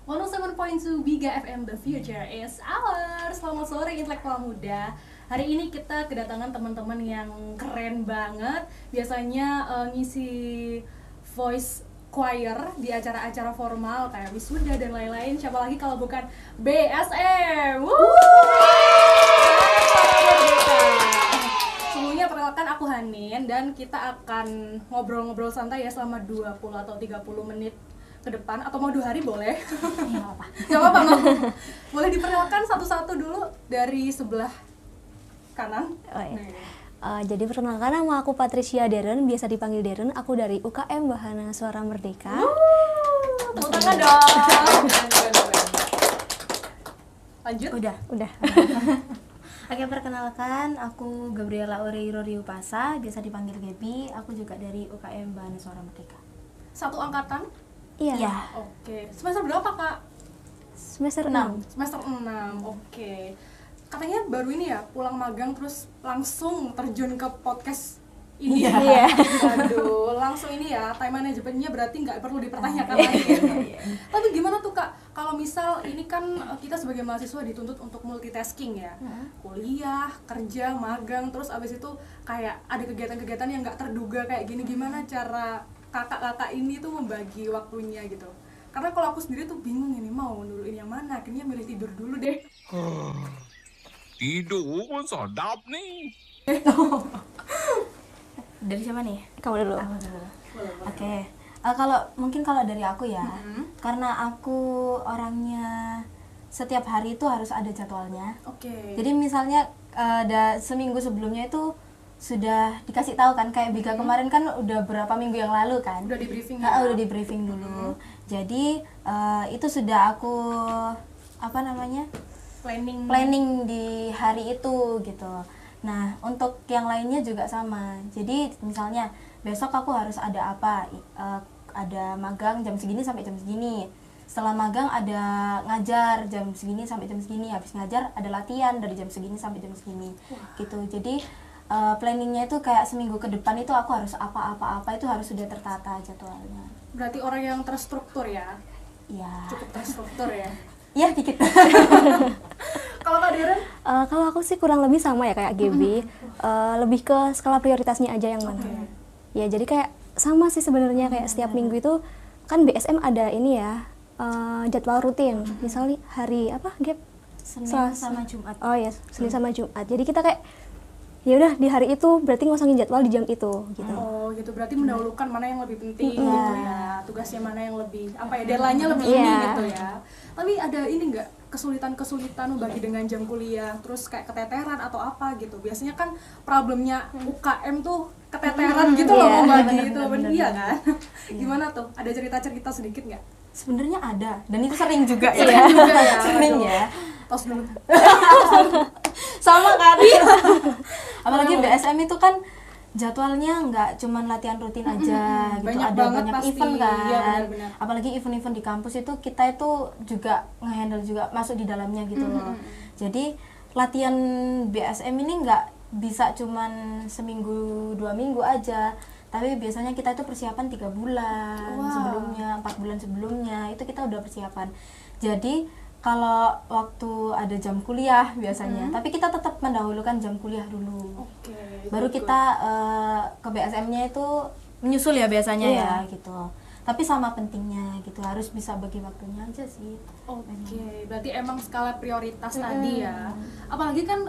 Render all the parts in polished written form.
107.2 Biga FM, The Future is Ours. Selamat sore intelektual muda. Hari ini kita kedatangan teman-teman yang keren banget. Biasanya ngisi voice choir di acara-acara formal kayak wisuda dan lain-lain. Siapa lagi kalau bukan BSM. Sebelumnya perkenalkan aku Hanin dan kita akan ngobrol-ngobrol santai ya selama 20 atau 30 menit ke depan, atau mau 2 hari boleh. Gak apa-apa. Boleh diperkenalkan satu-satu dulu dari sebelah kanan. Jadi perkenalkan, nama aku Patricia Deren, biasa dipanggil Deren. Aku dari UKM Wahana Suara Merdeka. Tepuk tangan dong. Lanjut. Udah. Oke, perkenalkan, aku Gabriela Oreiro Riupasa, biasa dipanggil Gaby. Aku juga dari UKM Wahana Suara Merdeka. Satu angkatan? Iya. Ya. Oke. Semester berapa, Kak? Semester 6. Semester 6. Oke. Katanya baru ini ya, pulang magang terus langsung terjun ke podcast ini ya. Iya. Aduh, langsung ini ya, time managementnya berarti nggak perlu dipertanyakan lagi. Tapi gimana tuh Kak, kalau misal ini kan kita sebagai mahasiswa dituntut untuk multitasking ya, kuliah, kerja, magang, terus abis itu kayak ada kegiatan-kegiatan yang nggak terduga kayak gini, gimana cara kakak-kakak ini tuh membagi waktunya gitu? Karena kalau aku sendiri tuh bingung ini mau duluin yang mana, akhirnya milih tidur dulu deh. Tidur sedap nih. Dari siapa nih? Kamu dulu. Aku dulu. Oke. Kalau dari aku ya, karena aku orangnya setiap hari itu harus ada jadwalnya. Oke. Jadi misalnya ada seminggu sebelumnya itu sudah dikasih tahu kan, kayak Biga kemarin kan udah berapa minggu yang lalu kan. Udah di briefing ya? Udah di briefing dulu. Jadi itu sudah aku planning di hari itu gitu. Nah, untuk yang lainnya juga sama. Jadi misalnya besok aku harus ada apa? Ada magang jam segini sampai jam segini. Setelah magang ada ngajar jam segini sampai jam segini. Habis ngajar ada latihan dari jam segini sampai jam segini. Gitu. Jadi planningnya itu kayak seminggu ke depan itu aku harus apa itu harus sudah tertata jadwalnya. Berarti orang yang terstruktur ya? Iya. Cukup terstruktur ya? Iya, dikit. Kalau Kak Deren? Kalau aku sih kurang lebih sama ya kayak Gaby. Lebih ke skala prioritasnya aja yang mana. Ya jadi kayak sama sih sebenarnya, kayak setiap minggu itu kan BSM ada ini ya, jadwal rutin. Misalnya hari apa, Gap? Senin sama Jumat. Oh ya, Senin sama Jumat. Jadi kita kayak ya udah di hari itu berarti ngosongin jadwal di jam itu gitu. Oh gitu, berarti mendahulukan mana yang lebih penting gitu ya, tugasnya mana yang lebih deadline-nya lebih ini gitu ya. Tapi ada ini enggak kesulitan-kesulitan membagi dengan jam kuliah, terus kayak keteteran atau apa gitu? Biasanya kan problemnya UKM tuh keteteran gitu loh membagi itu, iya kan? Gimana tuh? Ada cerita-cerita sedikit nggak? Sebenarnya ada, dan itu sering juga ya. Sering ya. Tos dulu. Sama kan. Apalagi BSM itu kan jadwalnya nggak cuman latihan rutin aja gitu, Banyak ada banget banyak pasti. event kan. Iya, benar-benar. Apalagi event-event di kampus itu kita itu juga nge-handle juga, masuk di dalamnya gitu loh. Jadi latihan BSM ini nggak bisa cuman seminggu 2 minggu aja, tapi biasanya kita itu persiapan 3 bulan sebelumnya, 4 bulan sebelumnya itu kita udah persiapan. Jadi kalau waktu ada jam kuliah biasanya, tapi kita tetap mendahulukan jam kuliah dulu. Baru kita ke BSM-nya itu menyusul ya biasanya ya gitu. Tapi sama pentingnya gitu, harus bisa bagi waktunya aja sih. Oke, berarti emang skala prioritas tadi ya. Apalagi kan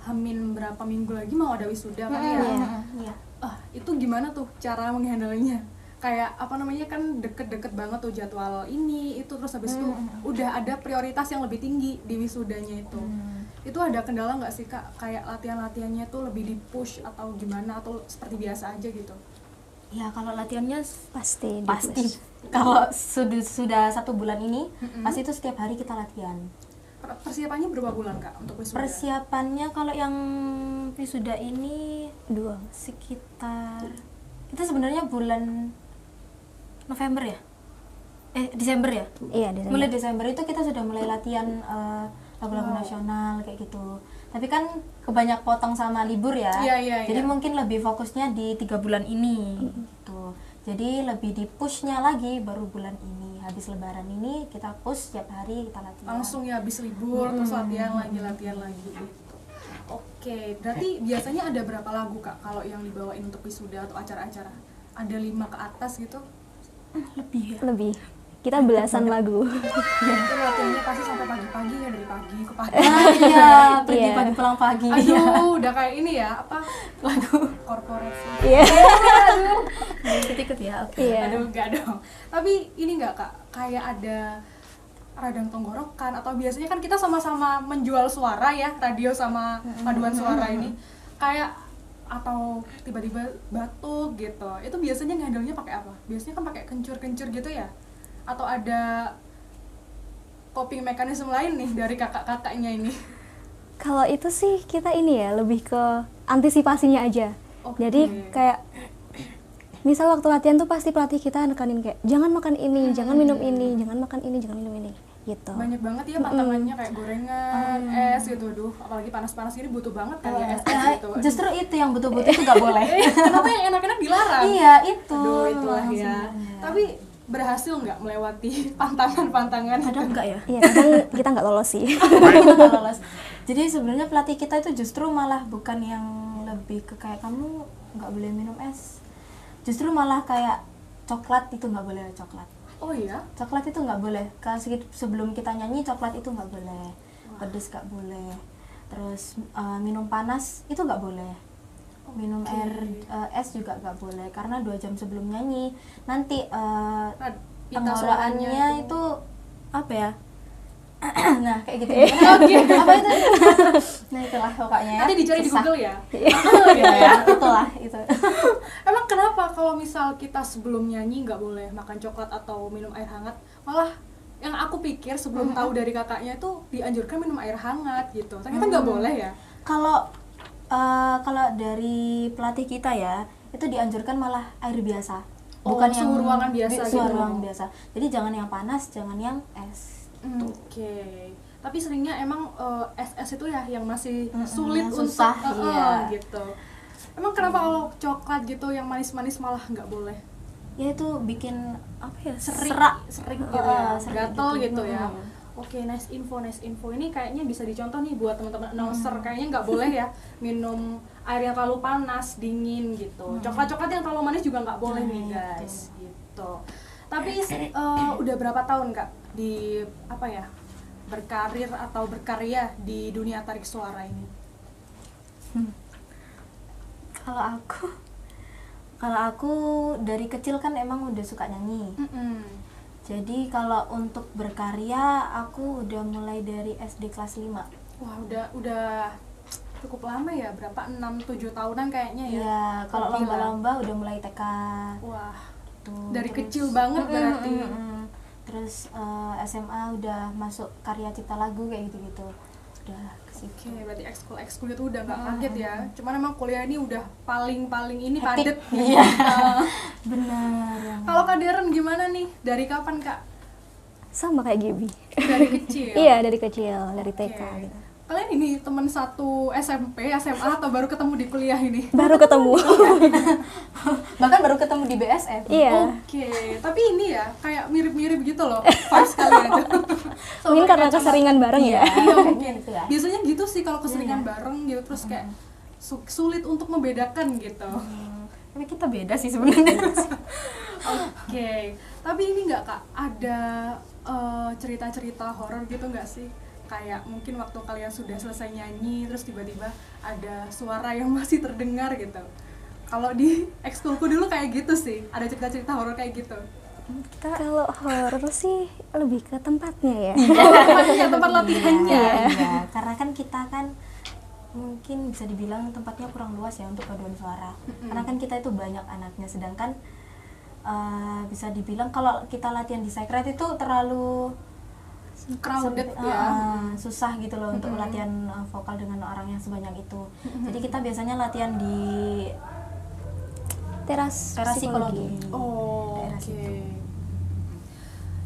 hamin berapa minggu lagi mau ada wisuda kan ya. Iya. Itu gimana tuh cara menghandle-nya? Kayak kan deket-deket banget tuh jadwal ini, itu terus habis itu udah ada prioritas yang lebih tinggi di wisudanya itu. Itu ada kendala nggak sih Kak? Kayak latihan-latihannya tuh lebih di-push atau gimana, atau seperti biasa aja gitu? Ya kalau latihannya Pasti. kalau sudah 1 bulan ini pasti itu setiap hari kita latihan. Persiapannya berapa bulan Kak untuk wisuda? Persiapannya kalau yang wisuda ini 2. sekitar, kita sebenarnya bulan November ya? Desember ya? Iya, Desember. Mulai Desember itu kita sudah mulai latihan lagu-lagu nasional kayak gitu. Tapi kan kebanyak potong sama libur ya. Iya. Jadi mungkin lebih fokusnya di 3 bulan ini gitu. Jadi lebih di pushnya lagi baru bulan ini habis lebaran ini kita push tiap hari kita latihan. Langsung ya habis libur terus latihan lagi gitu. Oke, berarti biasanya ada berapa lagu Kak kalau yang dibawain untuk wisuda atau acara-acara? Ada 5 ke atas gitu? Lebih. Kita belasan lagu. Ya, itu latihannya pasti sampai pagi-pagi ya, dari pagi ke pagi. Iya, pergi Iya. pagi pulang pagi. Aduh, udah kayak ini ya, apa? Lagu korporasi. Iya. Ikut-ikut ya. Oke. Iya. Aduh, enggak dong. Tapi ini enggak Kak, kayak ada radang tenggorokan atau biasanya kan kita sama-sama menjual suara ya, radio sama paduan suara ini. Kayak atau tiba-tiba batuk gitu. Itu biasanya ngehandle-nya pakai apa? Biasanya kan pakai kencur-kencur gitu ya? Atau ada coping mekanisme lain nih dari kakak-kakaknya ini? Kalau itu sih kita ini ya lebih ke antisipasinya aja. Oke. Jadi kayak misal waktu latihan tuh pasti pelatih kita nekanin kayak jangan makan ini, jangan minum ini, jangan makan ini, jangan minum ini gitu. Banyak banget ya pantangannya kayak gorengan, es gitu. Aduh, apalagi panas-panas ini butuh banget kan ya es gitu. Aduh. Justru itu yang betul-betul itu nggak boleh. Kenapa yang enak-enak dilarang? Iya, itu. Aduh, itulah memang ya. sebenarnya. Tapi berhasil nggak melewati pantangan-pantangan? Kadang enggak ya. Iya, kadang kita nggak lolos sih. Kita nggak lolos. Jadi sebenarnya pelatih kita itu justru malah bukan yang lebih ke kayak kamu nggak boleh minum es. Justru malah kayak coklat itu nggak boleh coklat. Oh iya? Coklat itu nggak boleh. Kalau sebelum kita nyanyi coklat itu nggak boleh. Pedes nggak boleh. Terus minum panas itu nggak boleh. Minum air es juga nggak boleh karena 2 jam sebelum nyanyi nanti Pita suaranya pengelolaannya itu apa ya? Nah kayak gitu. Oke. Apa itu? Nah itulah pokoknya. Nanti dicari di Susah. Google ya. Ya, itulah itu. Emang kenapa kalau misal kita sebelum nyanyi nggak boleh makan coklat atau minum air hangat? Malah yang aku pikir sebelum tahu dari kakaknya itu dianjurkan minum air hangat gitu. Ternyata nggak boleh ya? Kalau dari pelatih kita ya itu dianjurkan malah air biasa. Oh, suhu ruangan biasa suhu gitu. ruangan biasa. Jadi jangan yang panas, jangan yang es. Oke. Tapi seringnya emang es itu ya yang masih sulit yang untuk susah, iya. gitu. Emang kenapa kalau coklat gitu yang manis-manis malah nggak boleh? Ya itu bikin apa ya? Serak gitu ya, serak gatel gitu ya. Mm. Oke, nice info. Ini kayaknya bisa dicontoh nih buat teman-teman announcer. Kayaknya nggak boleh ya minum air yang terlalu panas, dingin gitu. Coklat-coklat yang terlalu manis juga nggak boleh nih guys, gitu. Tapi udah berapa tahun Kak di apa ya berkarir atau berkarya di dunia tarik suara ini? Kalau aku dari kecil kan emang udah suka nyanyi. Jadi kalau untuk berkarya aku udah mulai dari SD kelas 5. Wah, udah cukup lama ya, berapa 6-7 tahunan kayaknya ya. Iya, kalau Lebih lah. lomba-lomba udah mulai TK. Wah, Tuh, dari terus- kecil banget berarti. Terus SMA udah masuk karya cipta lagu kayak gitu-gitu. Udah ke situ. Oke, berarti ekskul itu udah nggak kaget ya. Cuman emang kuliah ini udah paling ini padet. Iya. Benar. Kalau Kak Deren gimana nih? Dari kapan Kak? Sama kayak Gibi. Dari kecil. Iya, dari kecil, dari TK Oke. gitu. Kalian ini teman satu SMP, SMA atau baru ketemu di kuliah ini? Baru ketemu. Bahkan baru ketemu di BSF. Iya. Oke, tapi ini ya kayak mirip-mirip gitu loh vibes kalian tuh. Mungkin karena keseringan bareng ya. Iya mungkin. Gitu ya. Biasanya gitu sih kalau keseringan bareng gitu terus kayak sulit untuk membedakan gitu. Tapi kita beda sih sebenarnya. Oke, tapi ini nggak Kak ada cerita-cerita horor gitu nggak sih? Kayak mungkin waktu kalian sudah selesai nyanyi terus tiba-tiba ada suara yang masih terdengar gitu. Kalau di ekskulku dulu kayak gitu sih, ada cerita-cerita horor kayak gitu. Kalau horor sih lebih ke tempatnya ya. Tempatnya, tempat latihannya. Iya, karena kan kita kan mungkin bisa dibilang tempatnya kurang luas ya untuk paduan suara. Karena kan kita itu banyak anaknya, sedangkan bisa dibilang kalau kita latihan di Secret itu terlalu Crowded ya. susah gitu loh untuk latihan vokal dengan orang yang sebanyak itu. Jadi kita biasanya latihan di Teras psikologi. Oh, Daerah oke. situ.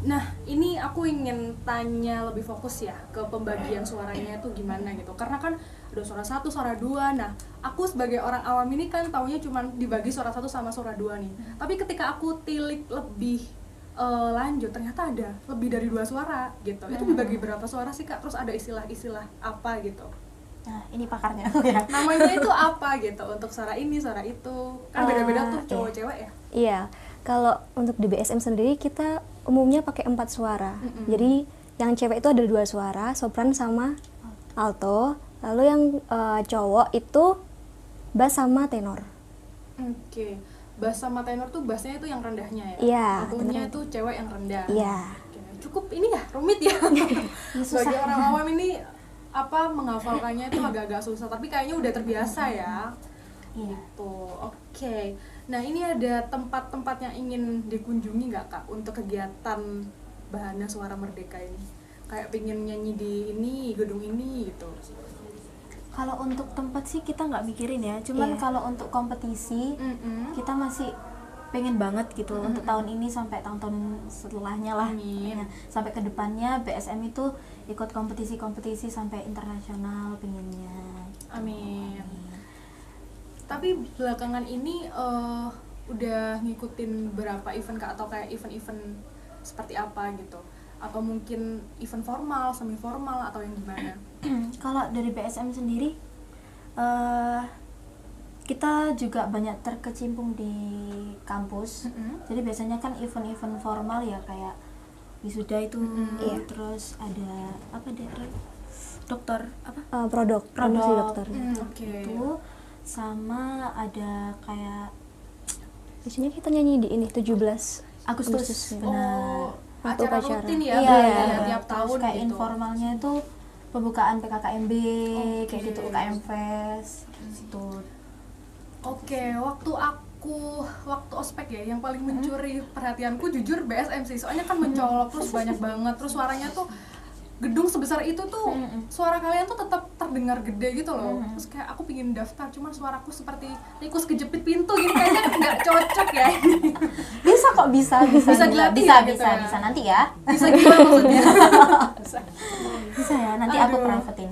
Nah, ini aku ingin tanya lebih fokus ya ke pembagian suaranya itu gimana gitu. Karena kan ada suara 1, suara 2. Nah, aku sebagai orang awam ini kan taunya cuma dibagi suara 1 sama suara 2 nih. Tapi ketika aku tilik lebih lanjut ternyata ada lebih dari 2 suara gitu. Itu dibagi berapa suara sih Kak? Terus ada istilah-istilah apa gitu? Nah, ini pakarnya ya. Namanya itu apa gitu untuk suara ini, suara itu? Kan beda-beda tuh cowok cewek ya? Iya, kalau untuk di BSM sendiri kita umumnya pakai 4 suara. Jadi yang cewek itu ada 2 suara, sopran sama alto. Lalu yang cowok itu bass sama tenor. Oke. Bass sama tenor tuh bassnya itu yang rendahnya ya? Iya, Altonya tenor. itu cewek yang rendah. Iya. Oke, cukup ini ya, rumit ya. Bagi orang awam ini menghafalkannya itu agak-agak susah, tapi kayaknya udah terbiasa ya. Iya. Gitu. Oke. Nah, ini ada tempat-tempat yang ingin dikunjungi nggak Kak untuk kegiatan Bahana Suara Merdeka ini? Kayak pingin nyanyi di ini, gedung ini gitu. Kalau untuk tempat sih kita nggak mikirin ya, cuman Iya. kalau untuk kompetisi kita masih pengen banget gitu untuk tahun ini sampai tahun-tahun setelahnya lah. Amin. Ya, sampai ke depannya BSM itu ikut kompetisi-kompetisi sampai internasional pengennya. Amin. Tapi belakangan ini udah ngikutin berapa event Kak, atau kayak event-event seperti apa gitu? Atau mungkin event formal, semi formal, atau yang gimana? Kalau dari BSM sendiri kita juga banyak terkecimpung di kampus. Jadi biasanya kan event-event formal ya kayak wisuda itu, Iya. terus ada apa deh, dokter apa? Promosi dokter. Oke. Itu sama ada kayak Biasanya kita nyanyi di ini 17 Agustus. ya. Oh, Untuk acara upacara. rutin ya, Iya, berarti iya, ya, tiap terus tahun kayak gitu. informalnya itu pembukaan PKKMB kayak Oke. gitu, UKM Fest gitu. Oke, waktu ospek ya, yang paling mencuri perhatianku jujur BSM sih. Soalnya kan mencolok terus banyak banget, terus suaranya tuh gedung sebesar itu tuh suara kalian tuh tetap terdengar gede gitu loh. Terus kayak aku pingin daftar, cuman suaraku seperti tikus kejepit pintu gini, kayaknya nggak cocok ya. Bisa kok, bisa Bisa gila. dilatih bisa ya gitu bisa ya? bisa nanti ya. Bisa gimana maksudnya? Bisa ya, nanti aku Aduh. privatein.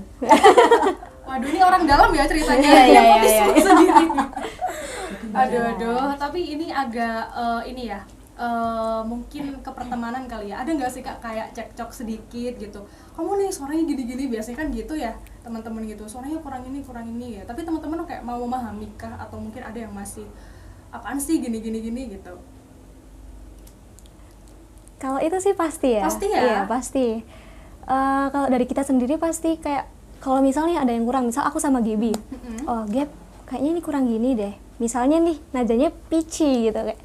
Waduh, ini orang dalam ya ceritanya. Iya, iya, Yang iya, iya. sendiri. Aduh, tapi ini agak ini ya, mungkin ke pertemanan kali ya. Ada nggak sih Kak kayak cekcok sedikit gitu? Kamu nih suaranya gini-gini, biasanya kan gitu ya teman-teman gitu. Suaranya kurang ini ya. Tapi teman-teman kayak mau memahami kah, atau mungkin ada yang masih apaan sih gini gitu? Kalau itu sih pasti ya. Pasti ya? Iya, pasti. Kalau dari kita sendiri pasti kayak kalau misalnya ada yang kurang, misal aku sama Gaby. Oh, Gab, kayaknya ini kurang gini deh. Misalnya nih nadanya pitchy gitu kayak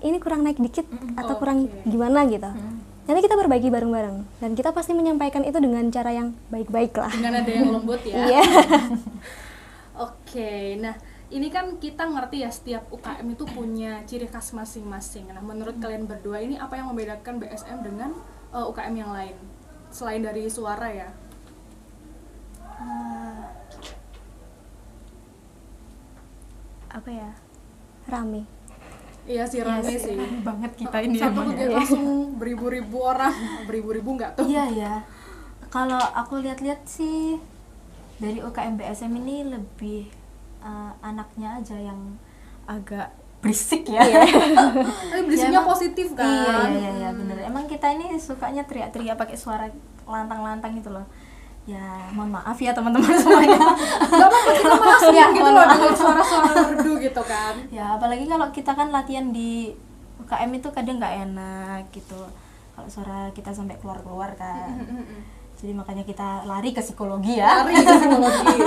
ini kurang naik dikit atau kurang gimana gitu. Nanti kita perbaiki bareng-bareng dan kita pasti menyampaikan itu dengan cara yang baik-baik lah. Dengan ada yang lembut ya. Iya. Oke, nah ini kan kita ngerti ya setiap UKM itu punya ciri khas masing-masing. Nah, menurut kalian berdua ini apa yang membedakan BSM dengan UKM yang lain selain dari suara ya? Apa ya? Rame. Iya sih, rame sih. Banget kita ini Satu emang kegiatan ya. langsung beribu-ribu orang, beribu-ribu nggak tuh? Iya ya. Kalau aku lihat-lihat sih dari UKM BSM ini lebih anaknya aja yang agak berisik ya. Tapi berisiknya emang- positif kan? Iya bener. Emang kita ini sukanya teriak-teriak pakai suara lantang-lantang gitu loh. Ya mohon maaf ya teman-teman semuanya. Gak apa-apa, kita malah senang Ya, gitu mohon loh maaf. dengan suara-suara merdu gitu kan. Ya apalagi kalau kita kan latihan di UKM itu kadang nggak enak gitu. Kalau suara kita sampai keluar-keluar kan. Jadi makanya kita lari ke psikologi ya. Lari ke psikologi.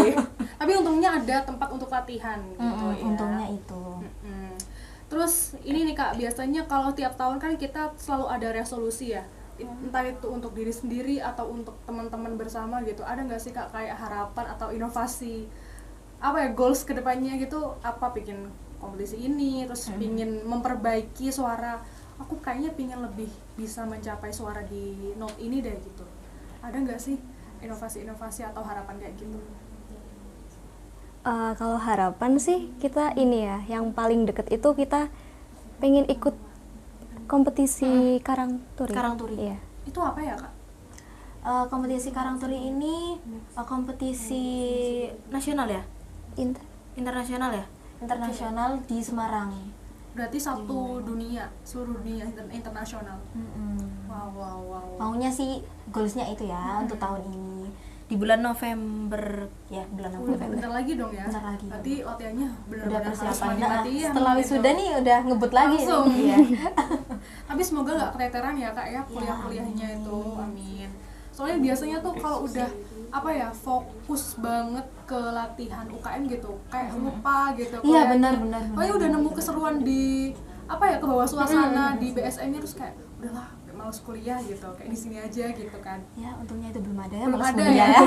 Tapi untungnya ada tempat untuk latihan gitu ya. Untungnya itu. Terus ini nih Kak, biasanya kalau tiap tahun kan kita selalu ada resolusi ya, entah itu untuk diri sendiri atau untuk teman-teman bersama gitu. Ada nggak sih Kak kayak harapan atau inovasi apa ya, goals kedepannya gitu, apa bikin kompetisi ini, terus pingin memperbaiki suara, aku kayaknya pingin lebih bisa mencapai suara di note ini deh gitu. Ada nggak sih inovasi-inovasi atau harapan kayak gitu? Kalau harapan sih kita ini ya, yang paling deket itu kita pengen ikut kompetisi karang turi. Karang turi. Iya. Itu apa ya Kak? Kompetisi karang turi ini kompetisi nasional ya? Inter. Internasional ya? Internasional di Semarang. Berarti satu dunia, seluruh dunia internasional. Wow. Maunya sih goalsnya itu ya untuk tahun ini di bulan November ya, bulan November. Bentar lagi dong ya. Bentar lagi. Berarti latihannya Udah benar-benar harus persiapan. Nah, mati-matian. setelah gitu. wisuda nih udah ngebut lagi Langsung. nih. Iya. Tapi semoga nggak keteteran ya kak ya kuliah-kuliahnya itu, amin. Soalnya biasanya tuh kalau udah apa ya fokus banget ke latihan UKM gitu, kayak lupa gitu. Iya, kuliahnya. benar. Pokoknya udah nemu keseruan di apa ya, ke bawah suasana di BSM-nya, terus kayak udahlah males kuliah gitu, kayak di sini aja gitu kan. Ya, untungnya itu belum ada ya. Belum males ada kuliah ya.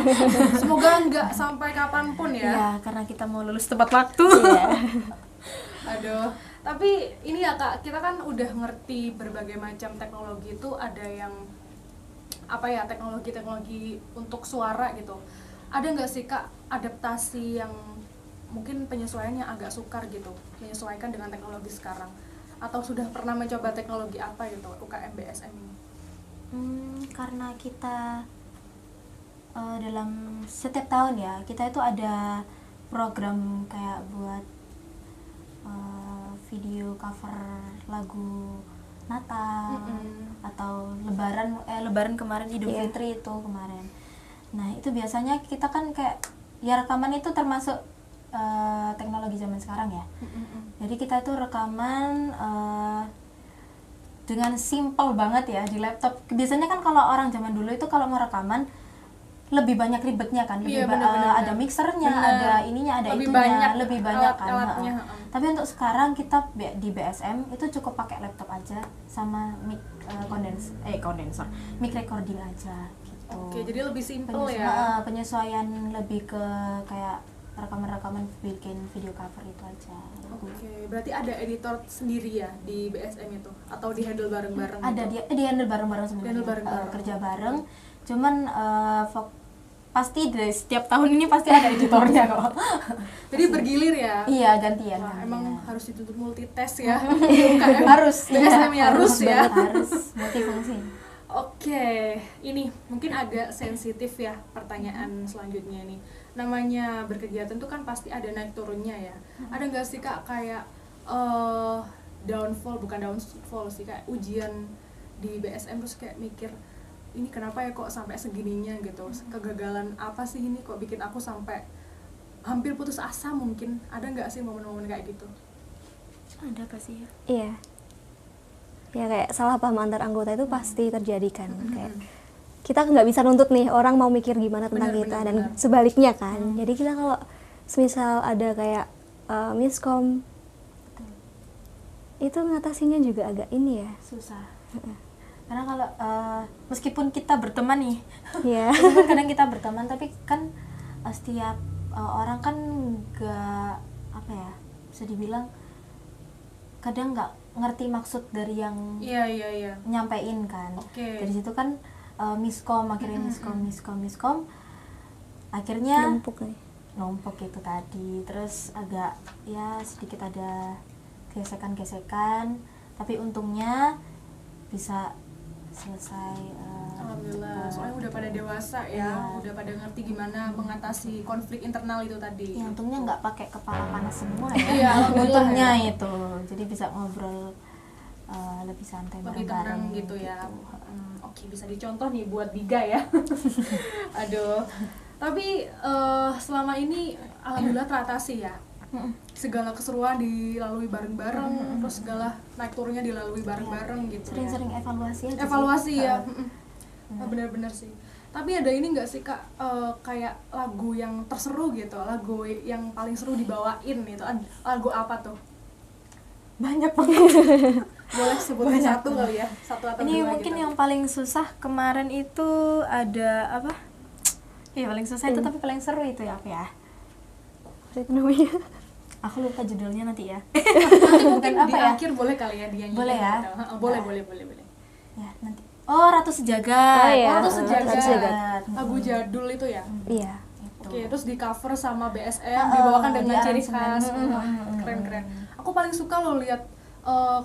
Semoga nggak sampai kapanpun ya. Iya, karena kita mau lulus tepat waktu. Iya. Aduh, tapi ini ya kak, kita kan udah ngerti berbagai macam teknologi itu, ada yang apa ya, teknologi untuk suara gitu. Ada nggak sih kak adaptasi yang mungkin penyesuaiannya agak sukar gitu, menyesuaikan dengan teknologi sekarang? Atau sudah pernah mencoba teknologi apa gitu UKM BSM ini? Karena kita dalam setiap tahun ya, kita itu ada program kayak buat video cover lagu Natal atau Lebaran kemarin, Idul Fitri itu kemarin. Nah itu biasanya kita kan kayak ya rekaman itu termasuk teknologi zaman sekarang ya. Jadi kita itu rekaman dengan simple banget ya di laptop. Biasanya kan kalau orang zaman dulu itu kalau mau rekaman lebih banyak ribetnya kan, ada mixernya, ada ininya, ada lebih banyak kan. Alat-alatnya. Tapi untuk sekarang kita di BSM itu cukup pakai laptop aja sama mic mic recording aja gitu. Oke, jadi lebih simple ya. Penyesuaian lebih ke kayak rekaman bikin video cover itu aja. Oke, berarti ada editor sendiri ya di BSM itu atau di handle bareng-bareng? Ada gitu? di handle bareng-bareng sebenarnya. Handle bareng-bareng. Kerja bareng. Cuman pasti dari setiap tahun ini pasti ada editornya kok. Jadi bergilir ya? Iya, gantian. Wah, emang harus dituntut multitask ya. Harus. BSM ya harus ya. Harus multifungsi. Oke, ini mungkin agak sensitif ya pertanyaan selanjutnya nih. Namanya berkegiatan tuh kan pasti ada naik turunnya ya. Ada nggak sih kak kayak bukan downfall sih, kayak ujian di BSM terus kayak mikir ini kenapa ya kok sampai segininya gitu, kegagalan apa sih ini kok bikin aku sampai hampir putus asa mungkin. Ada nggak sih momen-momen kayak gitu? Ada pasti ya. Iya. Ya kayak salah paham antar anggota itu pasti terjadi kan. Kayak kita nggak bisa nuntut nih orang mau mikir gimana tentang kita dan sebaliknya kan. Jadi kita kalau semisal ada kayak miskom itu ngatasinya juga agak ini ya. Susah. Karena kalau meskipun kita berteman nih, Iya. meskipun kadang kita berteman, tapi kan setiap orang kan nggak apa ya, bisa dibilang kadang nggak ngerti maksud dari yang Iya. nyampein kan. Oke. Dari situ kan miskom, akhirnya miskom, akhirnya numpuk itu tadi. Terus agak ya sedikit ada gesekan, tapi untungnya bisa selesai. Alhamdulillah, soalnya udah pada dewasa ya, udah pada ngerti gimana mengatasi konflik internal itu tadi. Ya, untungnya nggak pakai kepala panas semua ya. Iya, alhamdulillah untungnya ya. itu, jadi bisa ngobrol lebih santai Lebih bareng-bareng tenang gitu ya. Oke, bisa dicontoh nih buat Diga ya. Aduh, tapi selama ini alhamdulillah teratasi ya. Segala keseruan dilalui bareng-bareng, terus segala naik turunnya dilalui bareng-bareng gitu. Sering-sering evaluasi aja. Evaluasi ya. Bener-bener sih. Tapi ada ini nggak sih kak, kayak lagu yang terseru gitu, lagu yang paling seru dibawain itu, lagu apa tuh? Banyak banget. Boleh sebutin satu kali ya, satu atau Ini dua mungkin gitu. yang paling susah kemarin itu ada apa? Ya paling susah itu, tapi paling seru itu ya apa ya? Itu namanya. Aku lupa judulnya nanti ya. Nanti mungkin apa di ya? akhir boleh kali ya dia nyanyi. Boleh ya? Gitu. Boleh. Ya nanti. Oh, Ratu Sejagat. Oh, iya. Ratu Sejagat. Hmm. Lagu jadul itu ya. Iya. Oke, terus di cover sama BSM, dibawakan dengan di ciri aransemen. khas. Wah, keren. Aku paling suka loh lihat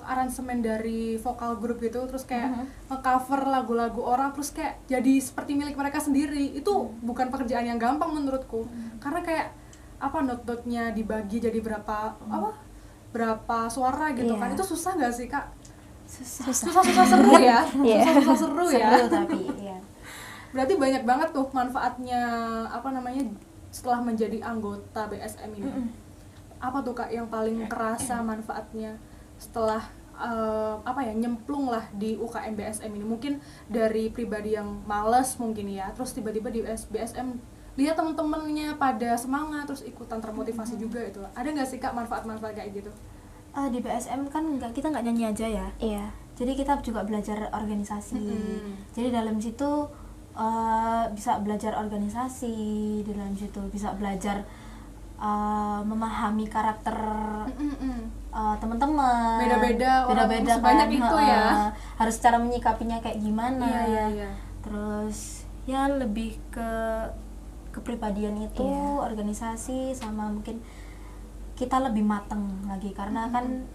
aransemen dari vokal grup gitu, terus kayak nge-cover lagu-lagu orang, terus kayak jadi seperti milik mereka sendiri. Itu bukan pekerjaan yang gampang menurutku, karena kayak apa, not-notnya dibagi jadi berapa apa berapa suara gitu Iya. kan. Itu susah nggak sih Kak? Susah. Susah seru ya. Iya. Susah seru ya. Seru tapi ya. Berarti banyak banget tuh manfaatnya apa namanya setelah menjadi anggota BSM ini. Apa tuh Kak yang paling kerasa manfaatnya setelah apa ya nyemplung lah di UKM BSM ini? Mungkin dari pribadi yang males mungkin ya, terus tiba-tiba di BSM lihat teman-temannya pada semangat terus ikutan termotivasi juga itu. Ada nggak sih Kak manfaat-manfaat kayak gitu? Di BSM kan kita nggak nyanyi aja ya. Iya. Jadi kita juga belajar organisasi. Jadi dalam situ bisa belajar organisasi, di dalam situ bisa belajar memahami karakter teman-teman. Beda-beda orang sebanyak itu ya. Harus cara menyikapinya kayak gimana. Iya. Terus ya lebih ke kepribadian itu, organisasi, sama mungkin kita lebih matang lagi karena kan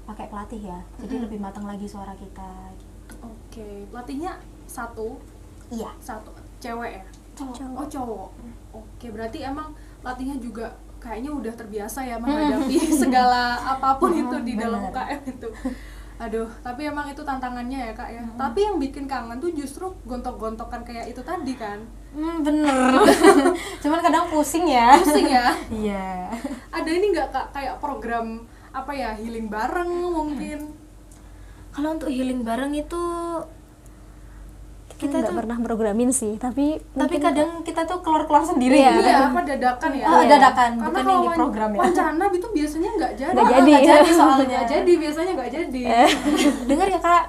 pakai pelatih ya. Jadi lebih matang lagi suara kita. Oke, pelatihnya satu Iya. cewek ya? Cowok. Oh cowok. Oke, berarti emang pelatihnya juga kayaknya udah terbiasa ya menghadapi segala apapun itu di dalam UKM itu. Aduh, tapi emang itu tantangannya ya Kak ya. Tapi yang bikin kangen tuh justru gontok-gontokan kayak itu tadi kan. Bener. Cuman kadang pusing ya. Pusing ya. Iya. Ada ini nggak Kak kayak program apa ya healing bareng mungkin? Kalau untuk healing bareng itu Kita nggak pernah programin sih, tapi mungkin kadang kita tuh keluar sendiri. Iya. Iya, apa dadakan ya? Dadakan, Karena bukan kalau yang di program ya. wacana itu biasanya nggak jadi. Nggak jadi. Nggak jadi soalnya. Nggak jadi, biasanya nggak jadi. Dengar ya Kak.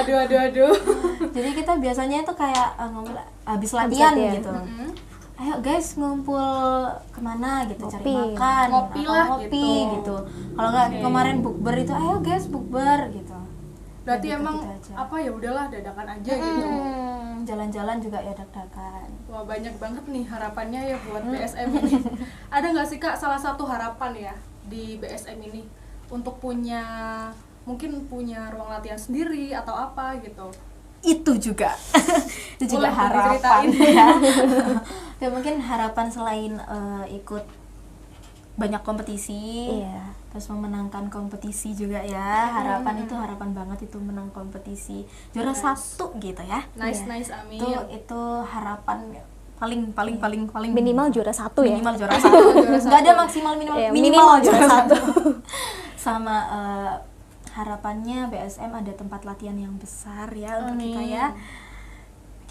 Aduh. Jadi kita biasanya itu kayak ngomong habis latihan latihan. gitu. Ayo guys ngumpul kemana gitu, cari Ngopi. makan, Ngopi atau lah, ngopi gitu. gitu. Kalau nggak kemarin bukber itu, ayo guys bukber gitu. Berarti Gitu-gitu emang aja. apa ya udahlah dadakan aja gitu. Jalan-jalan juga ya dadakan. Wah banyak banget nih harapannya ya buat BSM ini. Ada nggak sih Kak salah satu harapan ya di BSM ini untuk mungkin punya ruang latihan sendiri atau apa gitu? Itu juga itu juga Boleh harapan diceritain. ya. Ya mungkin harapan selain ikut banyak kompetisi, Iya. terus memenangkan kompetisi juga ya. Harapan itu harapan banget itu menang kompetisi juara satu gitu ya. Nice, amin. Itu harapan paling minimal juara satu ya. minimal juara satu. Nggak ada maksimal minimal Iya, minimal minimal juara juara satu. Sama harapannya BSM ada tempat latihan yang besar ya untuk kita ya.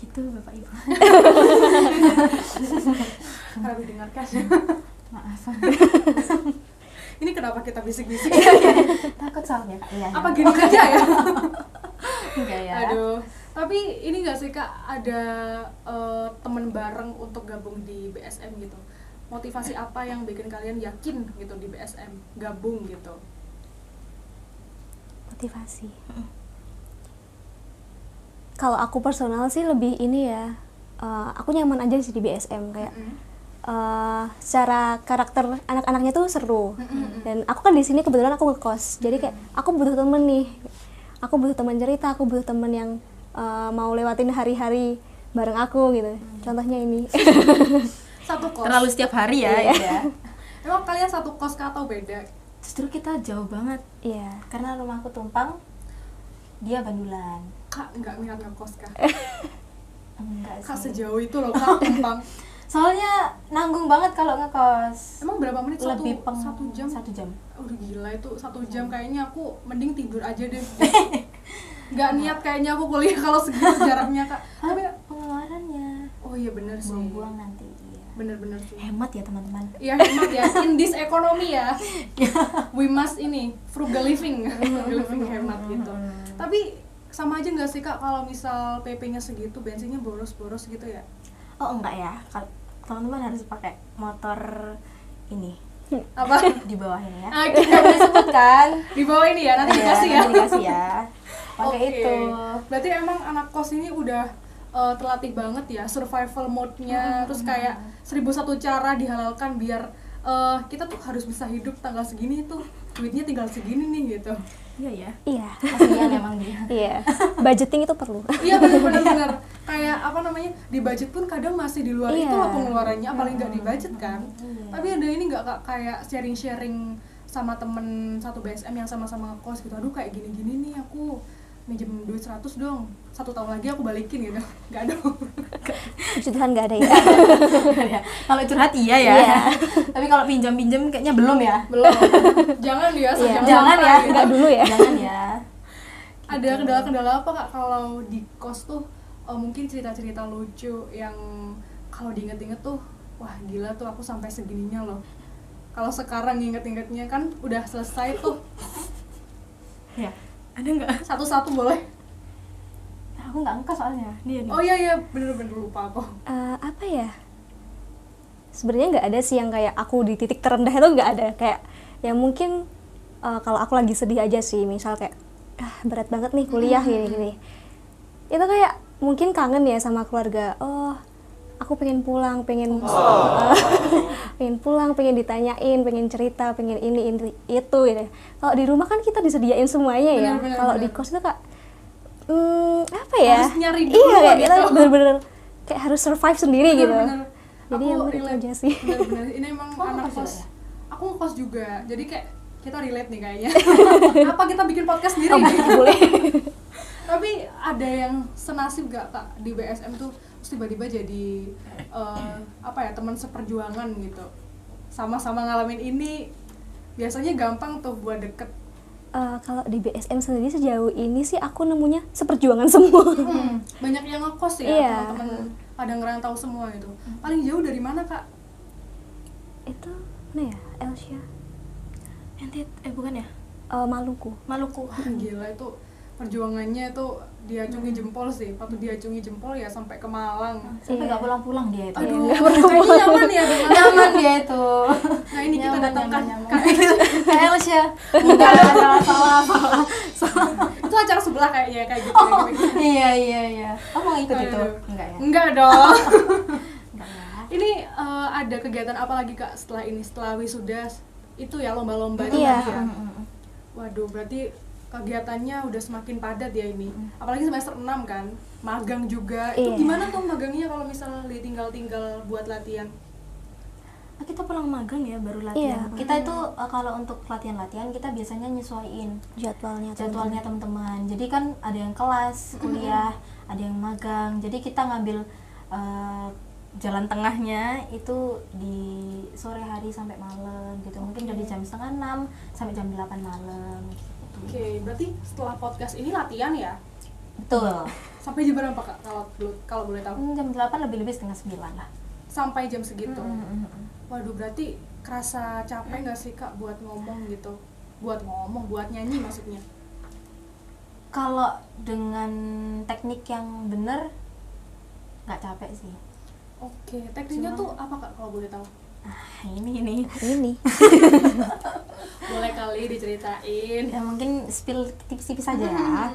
Gitu Bapak Ibu. Harap didengarkan. Maaf. Ini kenapa kita bisik-bisik? Takut soalnya Kak. Iya. Apa gini aja ya? Enggak ya. Aduh. Tapi ini nggak sih Kak ada teman bareng untuk gabung di BSM gitu? Motivasi apa yang bikin kalian yakin gitu di BSM gabung gitu? Motivasi. Kalau aku personal sih lebih ini ya, aku nyaman aja sih di BSM kayak secara karakter anak-anaknya tuh seru. Dan aku kan di sini kebetulan aku ngekos, jadi kayak aku butuh temen nih, aku butuh teman cerita, aku butuh temen yang mau lewatin hari-hari bareng aku gitu. Contohnya ini. Satu kos. Terlalu setiap hari ya. Iya. Ya. Emang kalian satu kos kah atau beda? Justru kita jauh banget Iya. karena rumahku Tumpang, dia Bandulan. Kak nggak minat ngekos kah? Enggak Kak sih. sejauh itu loh Kak Tumpang. Soalnya nanggung banget kalau ngekos. Emang berapa menit? Lebih satu jam? 1 jam. Udah gila itu 1 jam kayaknya aku mending tidur aja deh. Nggak niat kayaknya aku kuliah kalau segitu jaraknya Kak. Tapi Pengeluarannya oh iya bener sih. buang-buang nanti. Iya. Bener-bener sih. Hemat ya teman-teman. Iya hemat ya, in this economy ya. We must ini frugal living, hemat gitu. Tapi sama aja nggak sih Kak kalau misal PP-nya segitu, bensinnya boros-boros gitu ya? Oh enggak ya, teman-teman harus pakai motor ini Apa? di bawah ini ya. Oke, Disebut kan? di bawah ini ya, nanti Iya, dikasih ya. nanti dikasih ya. Pakai Oke. itu. Berarti emang anak kos ini udah terlatih banget ya survival mode-nya, terus kayak 1001 cara dihalalkan biar kita tuh harus bisa hidup tanggal segini tuh duitnya tinggal segini nih gitu. Iya ya. Iya. Kasihan emang dia. Iya. Budgeting itu perlu. Iya benar-benar kayak apa namanya, di budget pun kadang masih di luar Iya. itu loh pengeluarannya, apalagi nggak di budget kan. Tapi ada ini nggak Kak, kayak sharing-sharing sama temen satu BSM yang sama-sama ngekos gitu, aduh kayak gini-gini nih aku minjem duit 100 dong, 1 tahun lagi aku balikin gitu. Nggak ada. Puji Tuhan nggak ada ya. Kalau curhat iya ya. Iya. Tapi kalau pinjam-pinjam kayaknya belum ya. Belum. Jangan dia, Iya. Jangan ya. sampai gitu. Nggak dulu ya. Jangan ya. Ada kendala-kendala apa Kak kalau di kos tuh, mungkin cerita-cerita lucu yang kalau diinget-inget tuh wah gila tuh aku sampai segininya loh. Kalau sekarang inget-ingetnya kan udah selesai tuh. Ya. Ada nggak? Satu-satu boleh. Aku nggak ngekos soalnya. Dia nih. Oh iya bener-bener lupa aku. Apa ya? Sebenarnya nggak ada sih yang kayak aku di titik terendah itu, nggak ada. Kayak ya mungkin kalau aku lagi sedih aja sih, misal kayak berat banget nih kuliah gini-gini. Itu kayak mungkin kangen ya sama keluarga. Oh, aku pengen pulang, pengen pulang, pengen ditanyain, pengen cerita, pengen ini itu gitu. Kalau di rumah kan kita disediain semuanya ya. Bener, Kalau di bener. kos itu kak apa ya? Harus nyari dulu iya, kayak kita gitu. bener-bener kayak harus survive sendiri gitu. Bener-bener. Jadi Aku yang itu relate. aja sih. Bener-bener. Ini emang Oh, anak ngekos kos. juga ya? Aku ngekos juga. Jadi kayak kita relate nih kayaknya. Apa kita bikin podcast sendiri? Oh, boleh. Tapi ada yang senasib gak Kak di BSM tuh terus tiba-tiba jadi apa ya, teman seperjuangan gitu, sama-sama ngalamin ini, biasanya gampang tuh buat deket. Kalau di BSM sendiri sejauh ini sih aku nemunya seperjuangan semua. Banyak yang ngekos ya, Iya. teman-teman pada ngerantau semua gitu. Paling jauh dari mana Kak? Itu mana ya? Elsia, Entit, bukan ya? Maluku. Maluku. Gila itu perjuangannya itu diacungi jempol sih, patut diacungi jempol ya sampai ke Malang. Sampai nggak pulang-pulang dia itu. Aduh, kayaknya nyaman ya di Malang. Nyaman dia itu. Nah ini kita Nyaman, datangkan nyaman, Kak. Kayak Elsia. Enggak, salah. Itu acara sebelah kayaknya kayak gitu. kayak gitu. Iya. Oh, mau ikut itu? Aduh. Enggak ya? Enggak dong. Enggak ya. Ini ada kegiatan apa lagi Kak setelah ini, setelah wisuda itu ya, lomba-lomba itu Iya. tadi ya? Waduh, berarti kegiatannya udah semakin padat ya ini. Apalagi semester 6 kan, magang juga. Itu Iya. gimana tuh magangnya kalau misalnya ditinggal-tinggal buat latihan? Kita pulang magang ya baru latihan. Iya. Kita itu kalau untuk latihan-latihan kita biasanya nyesuaiin jadwalnya teman-teman. Jadi kan ada yang kelas, kuliah, ada yang magang. Jadi kita ngambil jalan tengahnya itu di sore hari sampai malam gitu. Mungkin dari jam 5:30 sampai jam 8 malam gitu. Oke, berarti setelah podcast ini latihan ya? Betul. Sampai jam berapa Kak kalau boleh tahu? Jam 8 lebih-lebih setengah 9 lah. Sampai jam segitu. Waduh, berarti kerasa capek nggak sih Kak buat ngomong gitu? Buat nyanyi maksudnya? Kalau dengan teknik yang benar nggak capek sih. Oke, tekniknya tuh apa Kak kalau boleh tahu? Ini Boleh kali diceritain. ya mungkin spill tipis-tipis aja ya.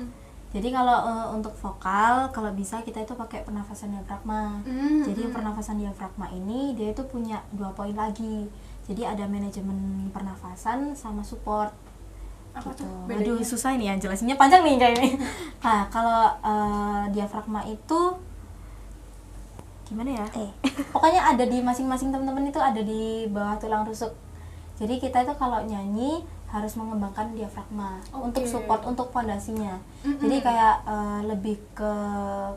Jadi kalau untuk vokal, kalau bisa kita itu pakai pernafasan diafragma. Jadi pernafasan diafragma ini dia itu punya 2 poin lagi. Jadi ada manajemen pernafasan sama support. Apa Gitu. tuh bedanya? Aduh susah ini ya, jelasinnya panjang nih kayak ini. Nah kalau diafragma itu gimana ya? Pokoknya ada di masing-masing teman-teman itu ada di bawah tulang rusuk. Jadi kita itu kalau nyanyi harus mengembangkan diafragma untuk support, untuk fondasinya. Jadi kayak lebih ke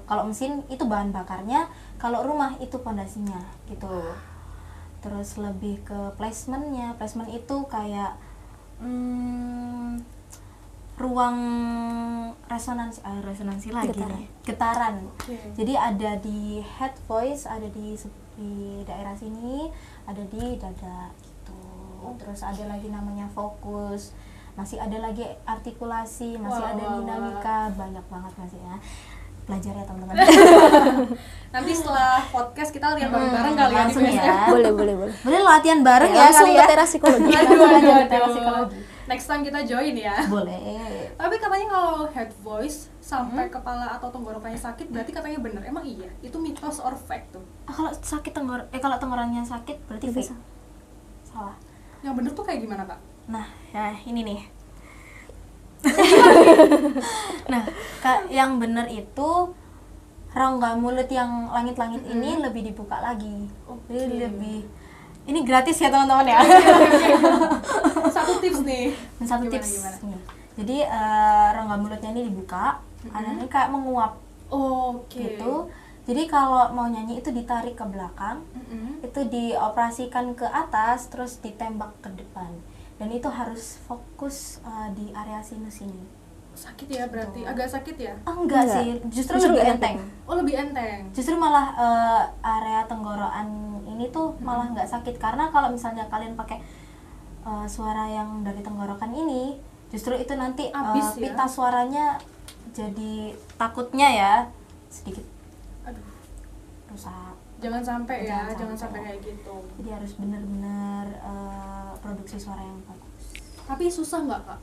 kalau mesin itu bahan bakarnya, kalau rumah itu fondasinya gitu. Terus lebih ke placementnya. Placement itu kayak ruang resonansi lagi nih. Getaran. Jadi ada di head voice, ada di daerah sini, ada di dada gitu. Terus ada lagi namanya fokus, masih ada lagi artikulasi, masih ada dinamika, banyak banget masih ya. Belajar ya teman-teman. Nanti setelah podcast kita lihat bareng-bareng kali ya di langsung BSM. ya. boleh Boleh latihan bareng ya langsung kali ke ya. teras psikologi. Aduh. Next time kita join ya. Boleh. Tapi katanya kalau head voice sampai kepala atau tenggorokannya sakit berarti katanya bener. Emang iya? Itu mitos or fact tuh? Kalau sakit kalau tenggorokannya sakit berarti Bisa. fake. Salah. Yang bener tuh kayak gimana Kak? Nah, ya ini nih. Nah, yang benar itu rongga mulut yang langit-langit ini lebih dibuka lagi. Jadi lebih ini gratis ya teman-teman ya. Satu tips nih. Satu Gimana, tips gimana? nih. Jadi rongga mulutnya ini dibuka, ini kayak menguap Oke. gitu. Jadi kalau mau nyanyi itu ditarik ke belakang, itu dioperasikan ke atas, terus ditembak ke depan. Dan itu harus fokus di area sinus ini. Sakit ya berarti, agak sakit ya? Enggak sih, justru lebih enteng. Oh lebih enteng. Justru malah area tenggorokan ini tuh malah nggak sakit, karena kalau misalnya kalian pakai suara yang dari tenggorokan ini, justru itu nanti Abis ya? pita suaranya jadi takutnya ya sedikit Aduh, rusak. jangan sampai ya, jangan Jangan sampai sampai. kayak gitu. Jadi harus benar-benar produksi suara yang bagus. Tapi susah nggak kak?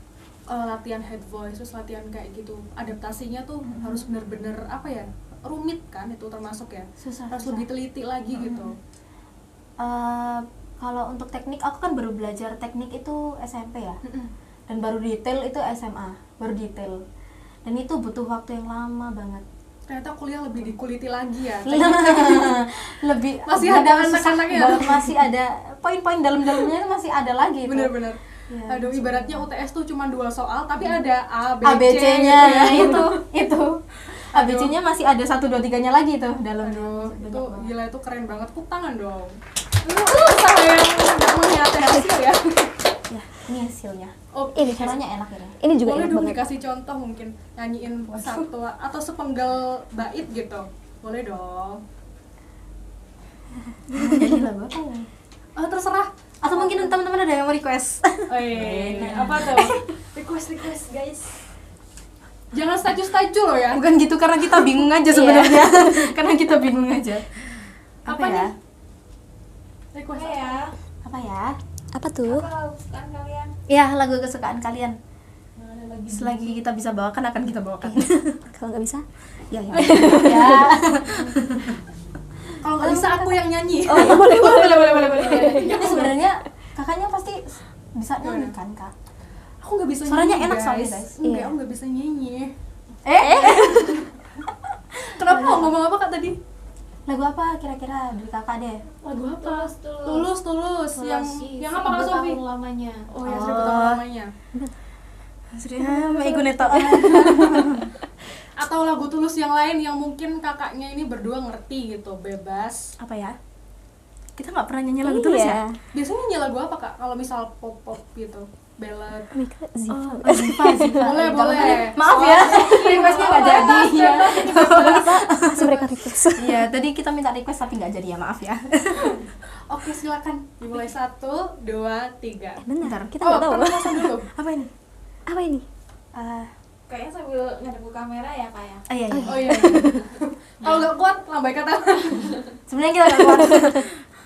Latihan head voice, terus latihan kayak gitu, adaptasinya tuh harus bener-bener apa ya, rumit kan itu termasuk ya, Susah. harus lebih teliti lagi gitu. Kalau untuk teknik, aku kan baru belajar teknik itu SMP ya, dan baru detail itu SMA, baru detail, dan itu butuh waktu yang lama banget. Ternyata kuliah lebih dikuliti lagi ya. Lebih Masih beda ada susah anak-anaknya. banget, masih ada poin-poin dalam-dalamnya itu masih ada lagi itu. Bener-bener. Ya, Aduh, ibaratnya UTS tuh cuma 2 soal, tapi ada A, B, C ABC-nya gitu ya. itu ABC-nya masih ada 1, 2, 3-nya lagi tuh dalamnya. Aduh, Banyak itu banget. gila, itu keren banget. Tepuk tangan dong. Usaha yang gak mengkhianati hasil ya. Ya, ini hasilnya. Oh, Ini Caranya enak ini. Ini juga boleh enak dong banget. dikasih contoh mungkin nyanyiin satu atau sepenggal bait gitu. Boleh dong. Jadi lagu apa ya? Oh, terserah. Atau mungkin teman-teman ada yang mau request? Oh iya, apa tuh? Request guys. Jangan staju loh ya. Bukan gitu, karena kita bingung aja sebenarnya. Karena kita bingung aja. Apa ya? nih? Request ya, Apa ya? Apa tuh? apa kesukaan kalian? Ya, lagu kesukaan kalian. Yang ada lagi Selagi kita bisa bawakan, akan kita bawakan. Kalau nggak bisa? Ya, ya. Ya. Kalau nggak bisa aku yang nyanyi. Oh iya, boleh. Ini sebenarnya kakaknya pasti bisa nyanyi kan, Kak? Aku nggak bisa Suaranya nyanyi, enak soalnya, guys. Enggak, Iya. aku nggak bisa nyanyi. Eh? Kenapa ngomong apa kak tadi? Lagu apa kira-kira dari kakak deh? Lagu apa? Tulus. Tulus. Yang apa kak Sofi? Tahun lamanya. Oh ya, 1000 tahun lamanya. Meigu Neto. Atau lagu Tulus yang lain yang mungkin kakaknya ini berdua ngerti gitu, bebas. Apa ya? Kita nggak pernah nyanyi lagu Tulus ya? Biasanya nyanyi lagu apa kak? Kalau misal pop gitu, ballad. Mika, Ziva. Ziva. Boleh. Maaf ya, requestnya nggak jadi. Ya. Masih mereka request. Iya, tadi kita minta request tapi nggak jadi ya, maaf ya. Oke, silakan. Dimulai 1, 2, 3. Benar, kita Oh, nggak tahu. pernapasan dulu. Apa ini? Apa ini? Kayaknya sambil ngadep ke kamera ya kak ya. Iya. Oh iya. Kalau nggak kuat, lambaikan tangan. Sebenarnya kita nggak kuat.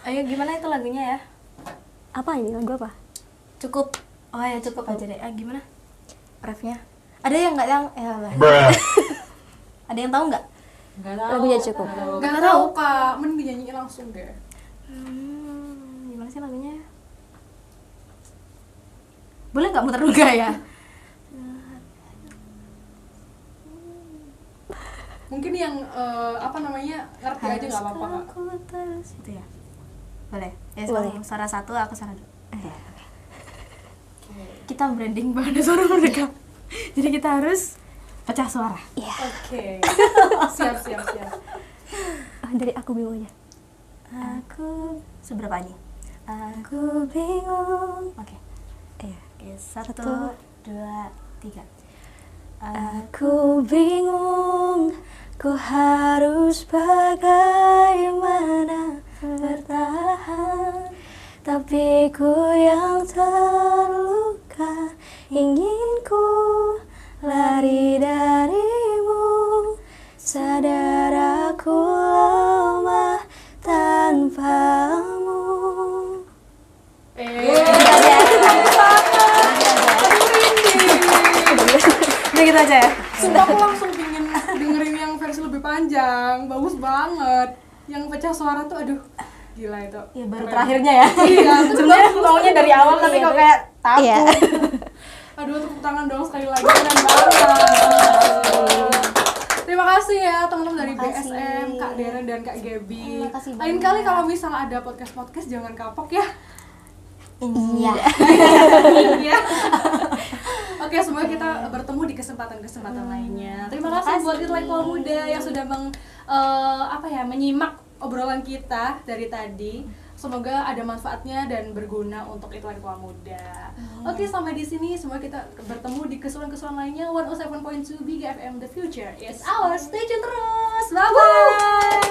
Ayo, gimana itu lagunya ya? Apa ini? Lagu apa? Cukup. Oh ya, cukup aja deh. Gimana? Refnya? Ada yang nggak yang? Lah. Ada yang tahu nggak? Enggak tahu. Lagunya cukup. Nggak tahu kak, mending dinyanyiin langsung deh. Gimana sih lagunya? Boleh nggak muter juga ya? Mungkin yang apa namanya ngerti aja nggak apa-apa kak. Aku terus itu ya. Boleh. Ya, Boleh. kamu suara 1, aku suara 2. Kita branding pada suara mereka. Jadi kita harus pecah suara. Iya. Oke. Siap. Dari aku bingung aja. Aku seberapa nih? Aku bingung. Oke. Iya. Oke, 1, 2, 3. Aku bingung, ku harus bagaimana bertahan, tapi ku yang terluka, ingin ku lari darimu, sadar aku lemah tanpamu. Udah gitu aja ya. Sumpah aku langsung pingin dengerin yang versi lebih panjang, bagus banget. Yang pecah suara tuh, aduh, gila itu. Ya baru Keren. terakhirnya ya. Iya, Sebenarnya maunya dari awal tapi kok kayak takut. Iya. Aduh, tepuk tangan dong sekali lagi, keren banget. Terima kasih ya teman-teman dari Terima kasih. BSM, Kak Deren dan Kak Gaby. Terima kasih Lain banyak. kali kalau misal ada podcast jangan kapok ya. Iya. Iya. Oke, semoga kita bertemu di kesempatan-kesempatan lainnya. Terima kasih buat intelektual muda yang sudah menyimak obrolan kita dari tadi. Semoga ada manfaatnya dan berguna untuk intelektual muda. Oke, sampai di sini. Semoga kita bertemu di keseruan-keseruan lainnya. 107.2 Big FM, the future is ours. Stay tune terus. Bye bye.